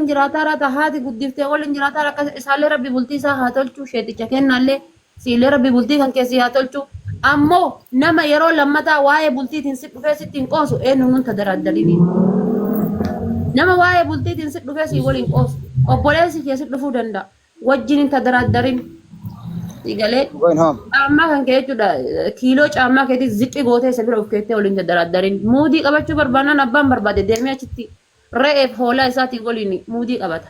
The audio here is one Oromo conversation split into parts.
waliin jiraataa raata haati guddiftee waliin jiraataa akka isaallee rabbi bultii isaa haa tolchu sheeticha kennallee siillee rabbi bultii kan keessi haa tolchu ammoo nama yeroo lammataa waa'ee bultiitiin si dhufee sitti hin qoosu eenyu nun tadaraddalini nama waa'ee bultiitiin si dhufee si waliin qoosu obboleessi kee si dhufuu danda'a wajjin hin tadaraddarin Igalee caammaa kan kee jechuudha kiiloo caammaa keetii ziqqi gootee isa bira of keettee waliin tadaraddarin muudii qabachuu barbaannan abbaan barbaade deemee achitti re'eef hoolaa isaatii waliin muudii qabata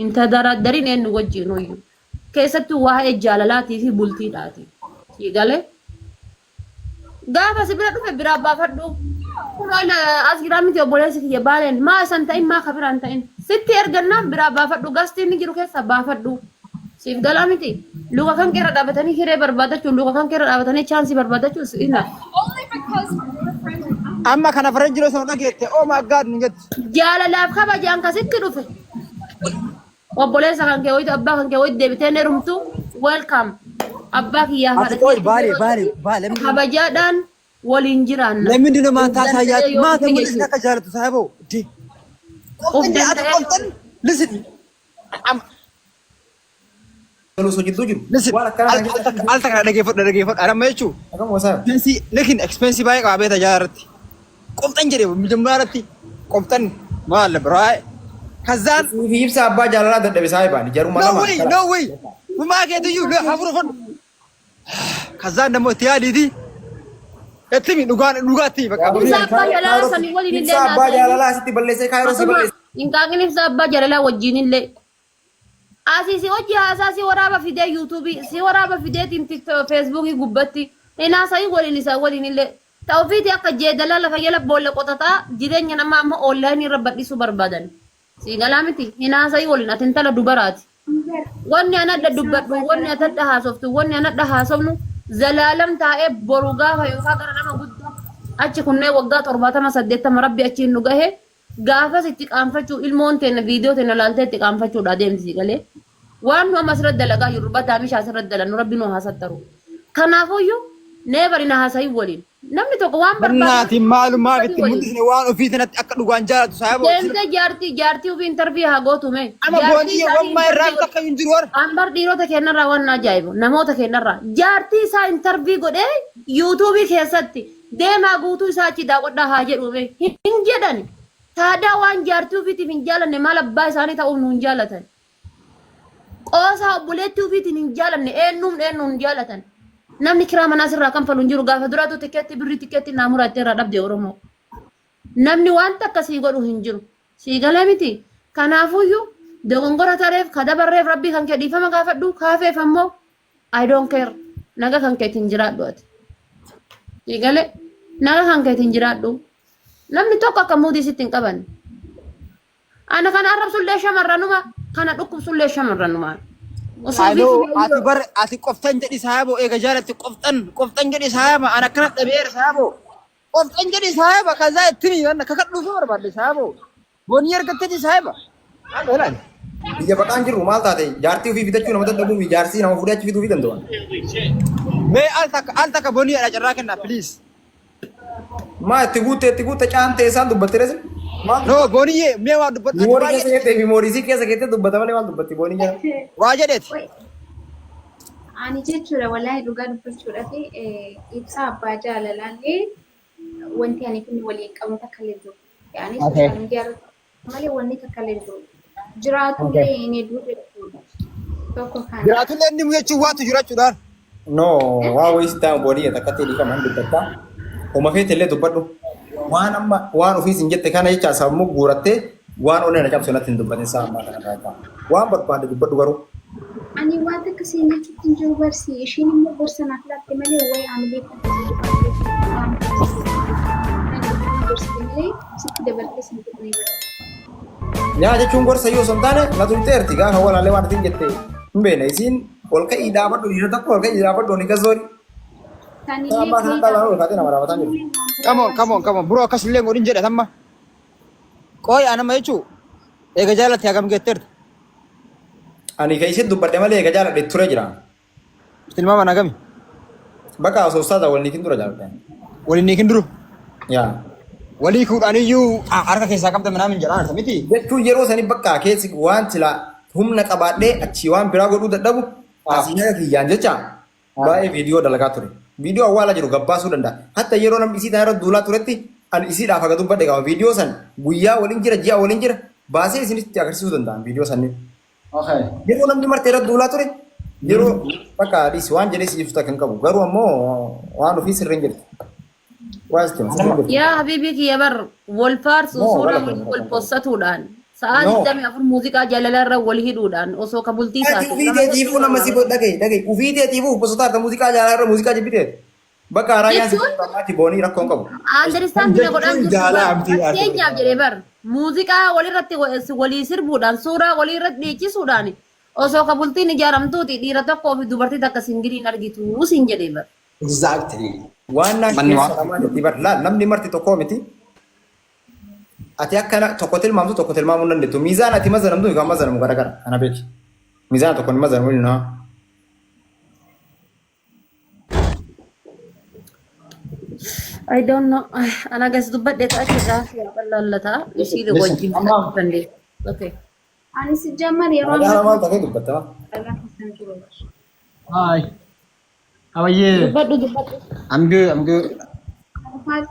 hin tadaraddarin eenyu wajjin hoyyuu keessattuu waa'ee jaalalaatii fi bultiidhaati Igalee gaafa si bira dhufe biraa baafadhu as giraamiti obboleessi kiyya baaleen maa isan ta'in maa kabiraan ta'in sitti ergannaan biraa baafadhu gastiin ni jiru keessa baafadhu siif galaa miti luka kan keera dhaabatanii hiree barbaadachuu luka kan keera dhaabatanii chaansii barbaadachuu ina amma kana faran jiro sana dhageette oh my god ni jetti jaalalaaf kabajaan kasitti dhufe obboleessa kan kee hoytu abbaa kan kee hoytu deebitee neerumtu welcome abbaa kiyyaa baale kabajaadhaan waliin jiraanna lemindi no maata saayyaati maata mul'isni akka jaalatu saayabo di listen Kalau sojitu jiru. Alta kana dhageeffadhu arama jechuu. Akam wasa. Pensi lekin expensive baay'ee qabee tajaajilarratti. Qoftan jedhee mijummaarratti qoftan maal biraay. Kazaan fi ibsa abbaa jaalalaa dadhabe saayibaan jaruma lama. No way. Kuma keetu iyyuu hafuru fon. Kazaan namoo itti yaadiiti. Ettimi dhugaatti bakka. Ibsa abbaa jaalalaa asitti balleessee kaayiroo si balleesse. Inkaaqin ibsa abbaa jaalalaa wajjin illee. Asisi hojii haasaa si waraaba fidee YouTube si waraaba fidee TikTok Facebook gubbatti ina sai waliin isa waliin illee ta'uufiti akka jeedala lafa jala boolla qotataa jireenya nama amma online irra badhisu barbaadan si galamiti ina sai waliin atintala dubaraati wanni anadda dubbadhu wanni atadda haasoftu wanni anadda haasofnu zalaalam taa'ee boru gaafa yookaan gara nama guddaa achi kunnee waggaa 78 rabbi achi hin dhugahee gaafa sitti qaanfachuu ilmoon teena viidiyoo teena laaltee itti qaanfachuudha deemsi galee waan nu amma sirra dalagaa jiru bataa mishaa sirra dalan rabbi nu haasattaru kanaafuyyuu neebari na haasayi waliin namni tokko waan barnaati maalumaa itti mul'isne waan ofii sanatti akka dhugaan jaalatu saayabo deemte jaartii ofii intervii haa gootume ama boodii wammaa irraa akka hin jiru war ambar dhiirota kennarraa waan ajaa'ibu namoota kennarraa jaartii isaa intervii godhee yuutuubii keessatti deemaa guutuu isaa achi daawwadhaa haa jedhume hin jedhani Tada waan jaartii ofiitiif hin jaalanne maal abbaa isaanii ta'uuf nu hin jaalatan. Qoosaa obboleettii ofiitiin hin jaalanne eenyuun hin jaalatan. Namni kiraa manaa sirraa kan falu hin jiru gaafa duraatu tikeetti birrii tikeetti naamuraatti irraa dhabde Oromoo. Namni wanta akkasii godhu hin jiru. Sii galee miti. Kanaafuyyuu dogongora tareef kadabarreef rabbii kan kee dhiifama gaafadhu kaafeef ammoo I don't care. Naga kan keetiin jiraadhu ati. Sii galee naga kan keetiin jiraadhu. Namni tokko akka muudii sitti hin qaban. Ana kana arrabsullee shamarranuma kana dhukkubsullee shamarranuma. Ati qoftan jedhi saayabo eega jaalatti qoftan jedhi saayaba ana kana dhabeera saayabo qoftan jedhi saayaba kazaa ittini wanna kakadhuufi barbaadde saayabo boonii argatteti saayaba. Biyya baqaan jiru maal taate jaartii ofii fidachuu nama dadhabuu fi jaarsii nama fuudhee achi fiduu fi danda'an. Mee al takka boonii dha carraa kennaa please. Ma itti guutte caantee isaan dubbatte resin. No booniyye mee waa dubbatte. Moorii keessa jettee fi moorii keessa jettee dubbata malee waan dubbatti booniyye. Waa jedheeti. Ani jechuudha wallahi dhugaa dubbachuudhaaf ibsa abbaa jaalalaallee wanti ani kun waliin qabu takka illee jiru. Yaani sooshaal miidiyaa malee wanni takka illee jiru. Jiraatullee inni duudheedha. Tokko kana. Jiraatullee inni muyachuun waatu jirachuudhaan. No waa wayisi ta'an booniyye takkatti dhiifaman dubbatta. Oma feetellee dubbadhu. Waan amma waan ofiis hin jette kana jecha sammuu guurattee waan onnee na cabsu natti hin dubbatin isaa ammaa kana irraa. Waan barbaade dubbadhu garuu. Ani waan akka seenaa citti jiru barsi ishiin immoo gorsa naaf laatte malee wayi amilee kan sitti dabalatee sin jedhanii Nyaa jechuun gorsa yoo son taane na tumteerti gaafa walaalee waan isin jette hin beekne isiin ol ka'ii dhaabadhu dhiira tokko ol ka'ii dhaabadhu ni gazoori. Come on. Bro, akkas illee godhin jedhe tamma. Qooyi anama jechuu eega jaalatti hagam geetteerta. Ani ka isin dubbadhe malee eega jaaladhe ture jira. Tilmaama nagami. Bakka osoo ustaaza waliin niikin dura jaaladhe. Waliin niikin duru. Yaa. walii fuudhaan iyyuu harka keessaa qabda manaa jedhaan miti. Jechuun yeroo sanii bakka keessi waan sila humna qabaadhee achi waan biraa godhuu dadhabu asii nyaata kiyyaan jecha baay'ee viidiyoo dalagaa ture. Viidiyoo awwaala jiru gabbaasuu danda'a. Hatta yeroo namni isii irra duulaa turetti ani isiidhaaf akka dubbadhe qaba. Viidiyoo san guyyaa waliin jira ji'a waliin jira baasee isinitti agarsiisuu danda'an viidiyoo sanniin. Yeroo namni martee irra duulaa ture yeroo bakka adiis waan jedhee si ibsuta kan qabu garuu ammoo waan ofii sirriin jirti. Yaa habiibii kiyya bar wal faarsu suuraa wal possatuudhaan sa'aatii 24 muuziqaa jaalala irra wal hidhuudhaan osoo ka bultii taate. Ufii teetiifuu nama si dhagaye ufii teetiifuu posotaarta muuziqaa jaalala irra muuziqaa jibbitee bakka raayyaan si dhagaati boonii rakkoon qabu. Understand bina godhaan fakkeenyaaf jedhee bar muuziqaa walirratti walii sirbuudhaan suuraa walii irratti dhiichisuudhaan osoo ka bultiin ijaaramtuuti dhiira tokkoo fi dubartii takka singiriin argitu siin jedhee bar. Exactly. Waan naannoo bar namni marti tokkoo miti. Ati akkana tokko tilmaamtu tokko tilmaamuu dandeettu. Miizaan ati mazanamtu yookaan mazanamu garagara kana beeki. Miizaan tokko ni mazanamu ni naa. I don't know. Ana gas dubbadhe ka achirraa lallata isii wajjin dandeettu. Okay. Ani si jammar yeroo Ada maal ta'e dubbatta. Hi. How are you? Dubbadhu dubbadhu. I'm good. I'm good.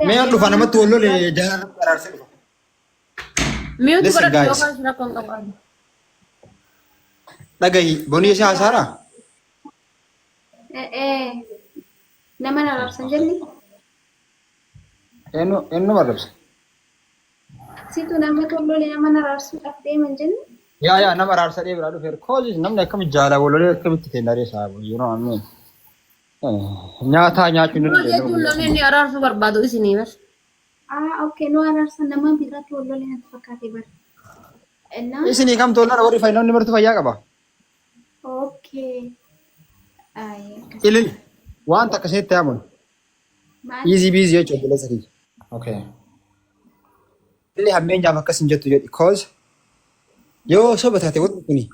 Mee dhufa namatti wallole jaalala baraarse dhufa. Mute Listen, godhadhu guys. yookaan sira kon qabaadhu. Dhagahi bonii isaa haasaara. nama narabsan jenni Eenyu marrabsa? situ nama tollolee nama narabsuudhaaf deeman jenni. Yaa nama araarsadhee biraa dhufeera. Koojis namni akkamitti jaalala walolee akkamitti kennaree saabu yeroo ammoo. Nyaataa nyaachuu ni Jechuun namni inni araarsuu barbaadu isinii bar. Okay, no ararsan nama biratti tollolee natti fakkaatee bar. Isinii kam tollara warri fayyinamni martu fayyaa qaba. Okay. Ilil waan takka seetti hamun. Easy busy jechuudha bilisa kiyya. Okay. Illee hammeenyaaf akkas hin jettu jedhi. Cause yoo soba taate wanti kuni.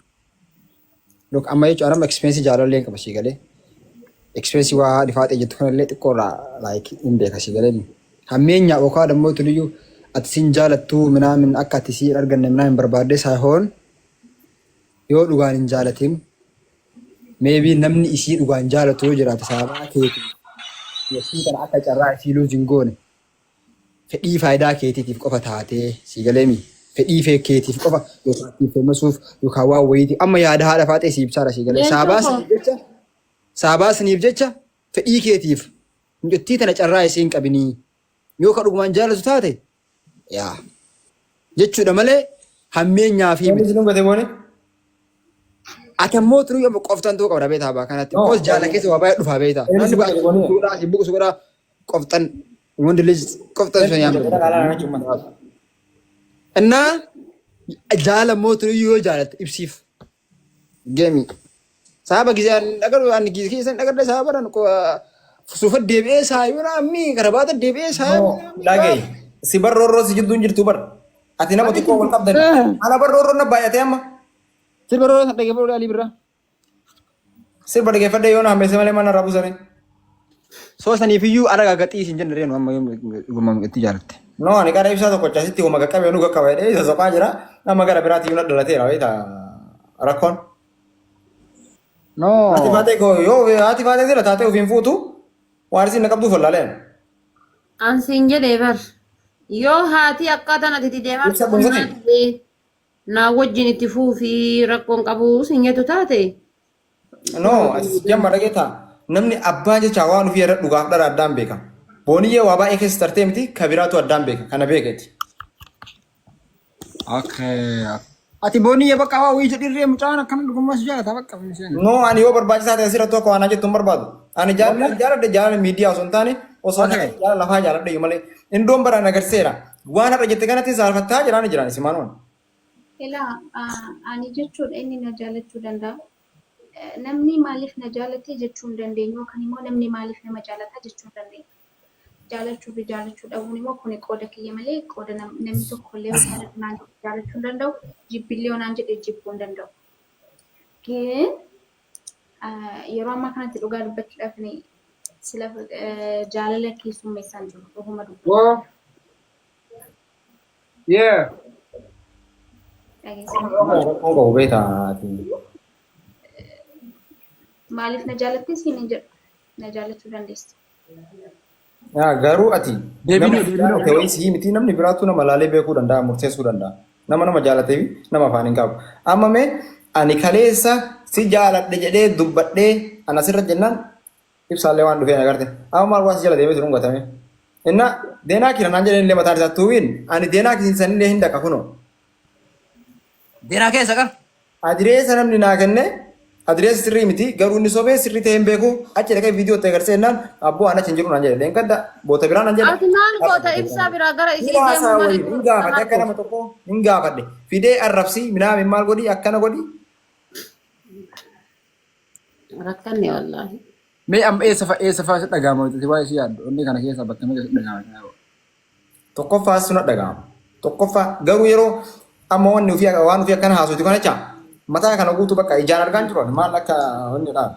Look amma jechuudha amma expensive jaalallee qaba si galee. Expensive waa dhifaatee jettu kanallee xiqqoorraa like hin beeka si galee. Hammeenyaaf yookaan ammoo tuliyyuu ati sin jaalattu minaamin akka ati si arganne minaamin barbaadde saahoon yoo dhugaan hin jaalatin maybe namni isii dhugaan jaalatu yoo jiraate sababa keetii yookiin kan akka carraa isii luuziin goone fedhii faayidaa keetiitiif qofa taatee si galeemi fedhii keetiif qofa yookaan ittiin fayyadamuuf yookaan waan wayiitiif amma yaada haadha faatee si ibsaadha si galee sabaasniif jecha fedhii keetiif mucattii tana carraa isii hin qabinii yoo ka dhugumaan jaalatu taate yaa jechuudha malee hammeenyaa fi ati ammoo turuu yoo qoftan ta'uu qabda beektaa baa kanatti qoos jaala keessa waa baay'ee dhufaa beektaa namni baay'ee fuudhaa si buqsu godhaa qoftan wanda lis qoftan sun yaamta innaa jaala ammoo turuu yoo jaalatte ibsiif geemi sababa gizaan dhagaru ani giz keessan dhagarde sababa dhan suufa deebi'ee saayuu namni karabaata deebi'ee saayuu Lagi si barroorroo si jidduun jirtu bar ati nama xiqqoo wal qabdan ana barroorroo na baay'atee amma. sirba roora san dhaggeeffadhu alii birraa. Sirba dhaggeeffadhee yoo na hammeesse malee mana raabuu sareen. Soo saniifiyyuu ana gagaxii isin jenna reenu amma yoom itti jaalatte. No ani gara ibsaa tokko achasitti homa qaqqabee nu qaqqabee dhee isa soqaa jira nama gara biraatii na dhalateera wayiita rakkoon. No. Ati baatee koo yoo ati baatee jira taatee ofiin fuutu waan isin na qabduuf wallaaleen. Ansiin jedhee bar yoo haati akkaataan ati deemaa naa wajjin itti fuufii rakkoon qabu sinyetu taate. No ati jamma dhageeta namni abbaan jecha waan ofii irra dhugaaf dhara addaan beeka. Booniyyee waa baay'ee keessa tartee miti kabiraatu addaan beeka kana beekeeti. Okay. Ati booniyyee bakka waa wayii jedhirree mucaan akkana dhugummaas jaalata bakka. No ani yoo barbaachisaa ta'e asirratti akka waan jettu hin barbaadu. Ani jaaladhe jaalala miidiyaa osoo hin taane osoo jaalala lafaa jaaladhe malee indoon baraan agarsiisa. Waan har'a jette kanatti saalfattaa jiraan isimaan. Ilaa ani jechuudha inni na jaalachuu danda'a. Namni maaliif na jaalate jechuu hin dandeenyu yookaan immoo namni maaliif nama jaalata jechuu hin dandeenyu. Jaalachuu fi jaalachuu dhabuun immoo kuni qooda kiyya malee qooda namni tokkollee naan jaalachuu hin danda'u jibbillee naan jedhee jibbuu hin danda'u. Yeroo ammaa kanatti dhugaa dubbachuudhaaf ni sila jaalala keessummeessaan jiru dhuguma dubbatu. Yeah. Rakkoon qabu beektaati. Maaliif na jaalattis hin jedhu. Na jaalachuu dandeessi. Garuu ati Deebinuu, nama deebinuu. jaalate wayii sii miti namni biraatu nama laalee beekuu danda'a murteessuu danda'a. Nama jaalatee fi nama afaan hin qabu. Amma mee ani kaleessa si jaaladhe jedhee dubbadhee ana sirra jennaan ibsaallee waan dhufee agarte. Amma maal waan si jala deemee sun gatame. Inna deenaa kira naan jedhanii illee mataan isaa tuubiin ani deenaa kisiisan illee hin dhaqa kunoo. Deenaa keessa qaba. Adireessa namni naa kenne adireessa sirrii miti garuu inni sobee sirrii ta'e hin beeku achi dhaqee viidiyoo ta'e agarsiise jennaan abboo ana hin jiru naan jedhe leen kadda boota biraa naan jedhe. Ati maal goota ibsaa biraa gara isii deemu malee. Hin gaafadhe akka nama tokko hin gaafadhe fidee arrabsii minaamin maal godhi akkana godhi. Rakkanne wallaahi. Mee amma eessa fa'aa si dhaga'ama wanti waa'ee si yaaddu onni kana keessa bakka mee si dhaga'ama. Tokkoffaa suna dhaga'ama. Tokkoffaa garuu yeroo amma wanni waan ofii akkana haasofti kana jecha mataa kana guutuu bakka ijaan argaan jiru maal akka wanni dhaan.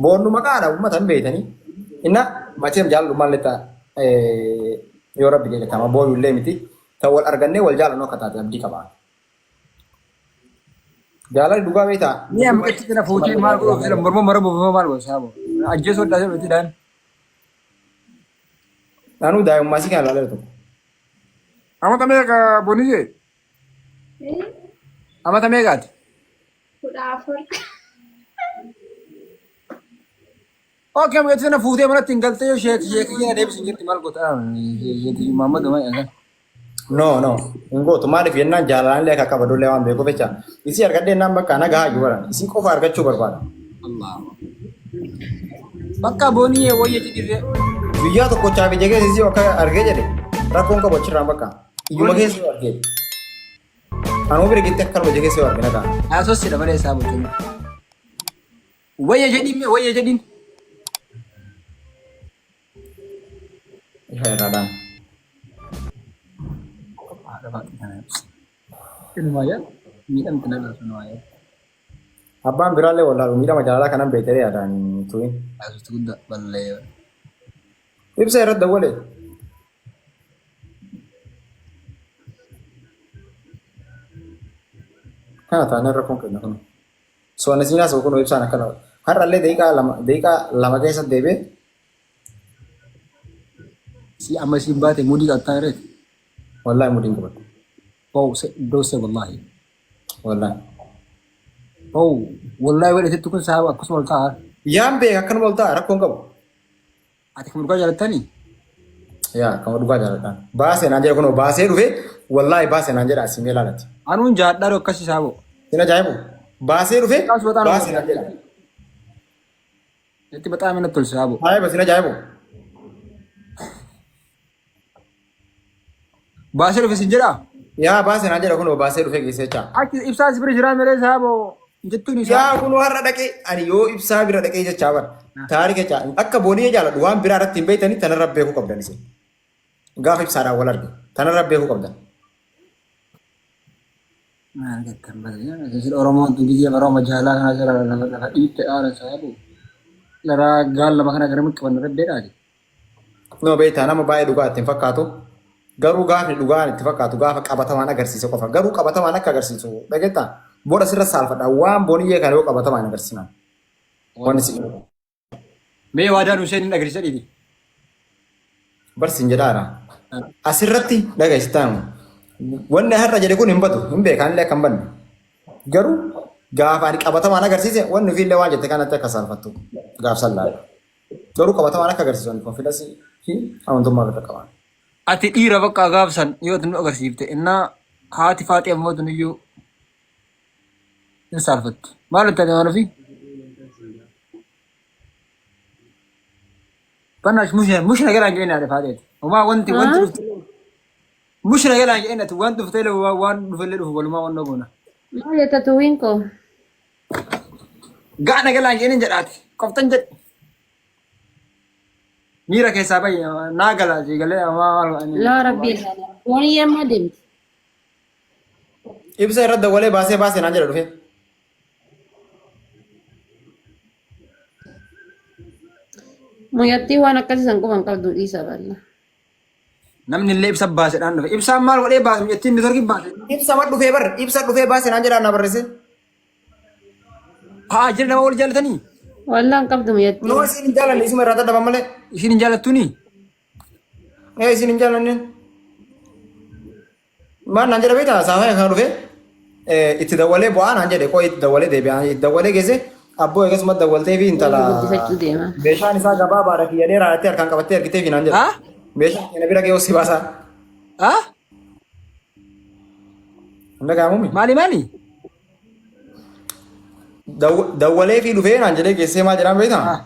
Boonnu maqaadha uummata hin beeytanii. Inna macheem jaalallu maalleetta yoo rabbi jedhetama booyu illee miti ta'u wal argannee wal jaalannu akka taate abdii qabaa. Jaalalli dhugaa beektaa. Ni amma itti kana fuutee maal godhu jedhamu morma mara buufama maal godhu saabo. Ajjeesoo addaa jedhu itti dhaan. Naannoo daa'imummaa si kana ilaalee tokko. Amata meeqa bonise? Amata meeqaati? 14. Oke, amma itti kana fuutee manatti hin galtee yoo sheekii deebisin jirti maal godha? Muhammad Umar. No. Ingootu maaliif yennaan jaalalaan illee akka qabadullee waan beekuuf jecha. Isii argadhee naan bakka nagaa hayyuu baran. Isii qofa argachuu barbaada. Allah. Bakka boonii wayyeetti dirree. Biyyaa tokkochaa fi jegee isii akka argee jedhe rakkoon qabu achirraan bakka. Iyyuma keessa yoo argee. Anuu bira gitti akka kalma jegee yoo argee nagaa. Asos si dabalee isaa bulchuun. Wayya jedhiin. Ifa irraadhaan. Ilmaayyaa miidhamti na laasu ilmaayyaa. Abbaan biraallee wallaalu miidhama jaalalaa kanan beektere yaadaan tu'in. Asuutti guddaa ballee. Ibsa irratti dawwalee. Kana taanee rakkoon kenna kun. Soonna siinaa soo kun ibsaan akkana. Har'allee daqiiqaa lama keessatti deebi'ee. Si amma si baate mudii qabtaa jireeti. Wallaahi mudiin qabatu. Doose wallaahi. Wallaahi. Wallaahi wedhetetti kun saaba akkasuma ol ta'a. Yaan beeka akkanuma ol ta'a rakkoon qabu. Ati kan dhugaa jaalattanii? Yaa kan dhugaa jaaladhaan. Baasee naan jedha kunoo baasee dhufee wallaahi baasee naan jedha asimee laalatti. Anuun jaadhaa akkasii saabo. Sin ajaa'ibu. Baasee dhufee baasee naan jedha. Itti baxaa mina tolchi saabo. Ajaa'iba sin ajaa'ibu. Baasee dhufe sin jedhaa? Yaa baasee naan jedha kunoo baasee dhufee geessee jechaa. Akki ibsaa si bira jiraa miree saabo. Jettuun isaa. Yaa kunoo har'a dhaqee ani yoo ibsaa bira dhaqee jechaa bara. Taarika jechaa akka boonii jaaladhu waan biraa irratti hin beektanii tanarra beekuu qabdan isin. Gaafa ibsaadhaan wal arge tanarra beekuu qabdan. Maal jettan bara Oromoon biyya Oromoo jaalaa kana jira lafa dhiitte aara saabo. Laraa gaal lama kana gara miqqaban rabbeedhaati. Noo beektaa nama baay'ee dhugaa ittiin fakkaatu. Garuu gaafni dhugaan itti fakkaatu gaafa qabatamaan agarsiise qofa. Garuu qabatamaan akka agarsiisu dhageettaa booda sirra saalfadha waan booniyyee kana yoo qabatamaan agarsiisan. Wanni si Mee waadaan Hussein hin agarsiisa dhiiti. barsiin jedhaara. Asirratti dhagaisitaan wanni har'a jedhe kun hin badu hin beekan illee kan banne. Garuu gaafa ani qabatamaan agarsiise wanni ofiillee waan jette kanatti akka saalfattu gaafsan laala. Garuu qabatamaan akka agarsiisan konfidasii fi amantummaa irra qaban. Ati dhiira bakka gaafsan yoo nu agarsiifte innaa haati faaxee ammoo iyyuu hin saalfattu. Maal itti waan ofii? Banash mushna galaan jedheen haadha faaxeeti. Homaa wanti mushna galaan jedheen ati waan dhuftee waan dhufellee dhufu walumaa waan goona. Maal jetta tuwiin koo? Gaana galaan jedheen jedhaati. Qoftan jedhe. Miira keessaa baay'ee naa galaa galee Laa rabbii wani yemma deemti. Ibsa irratti dawwalee baasee naan jedha dhufe. Muyyattii waan akkasii san quban qabdu dhiisa balla. namni illee ibsa baasedhaan dhufe. Ibsaan maal godhee baase jettiin neetworkii baase. Ibsa mat dhufee bar ibsa dhufee baase naan jedhaan na barreesse. Haa jira nama wal jaalatanii. Wallaan qabdu mi'atti. Noo isin hin jaalanne isuma irraa dadhaban malee. Isin hin jaalattuuni. Isin hin jaalanne. Maan naan jedha beektaa saafaa kan dhufe itti dawwalee bu'aa naan jedhe koo itti dawwalee deebi'aa itti dawwalee geesse abboo eegasuma dawwaltee fi intala Guddifachuu deema. meeshaan isaa gabaabaadha kiyya dheeraatti harkaan qabattee argitee fi naan jedha. Haa? Meeshaan keenya bira ga'ee si baasaa. Haa? Hunda gaamumi. Maali? Dawwalee fi dhufee naan jedhee geessee maal jedhaan beektaa?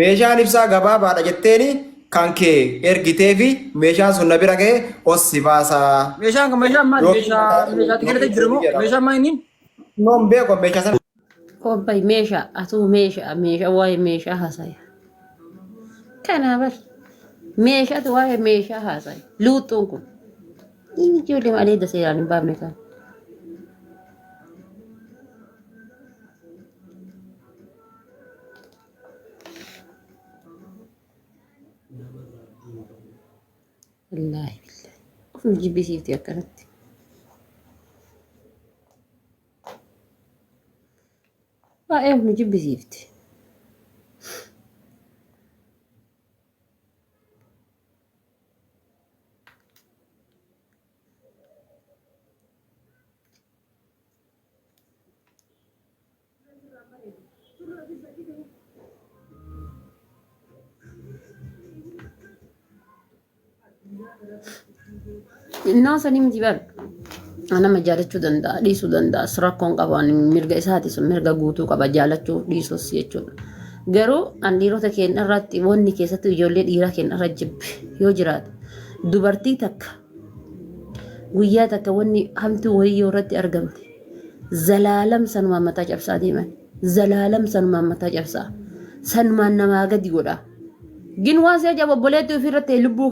Meeshaan ibsaa gabaabaadha jetteeni kan kee ergitee fi meeshaan sun na bira ga'ee si baasaa. Meeshaan maali? Meeshaa xiqqeetti jiru moo? Meeshaan maal inni? Noon beeku meeshaa sana. Kobbay meeshaa atuu meeshaa waa'ee meeshaa haasaya. Kanaafar meeshaatu waa'ee meeshaa haasaya. Luuxuun kun ijoollee malee daseeraan hin baafne kan. Wallaahi billaahi. Of nu jibbisiifti akkanatti. Baay'ee of nu jibbisiifti. Innaa sanii miti bar nama jaalachuu danda'a dhiisuu danda'a rakkoon qaban mirga isaatis mirga guutuu qaba jaalachuu dhiisus jechuudha. Garuu an dhiirota keenya irratti wanni keessatti ijoollee dhiiraa keenya irra jibbe yoo jiraate dubartii takka guyyaa takka wanni hamtuu wayii yoo irratti argamte zalaalam sanumaan mataa cabsaa deeman zalaalam sanumaan mataa cabsaa sanumaan namaa gadi godha. Gin waan si ajaa'ibu obboleettii ofirratti lubbuu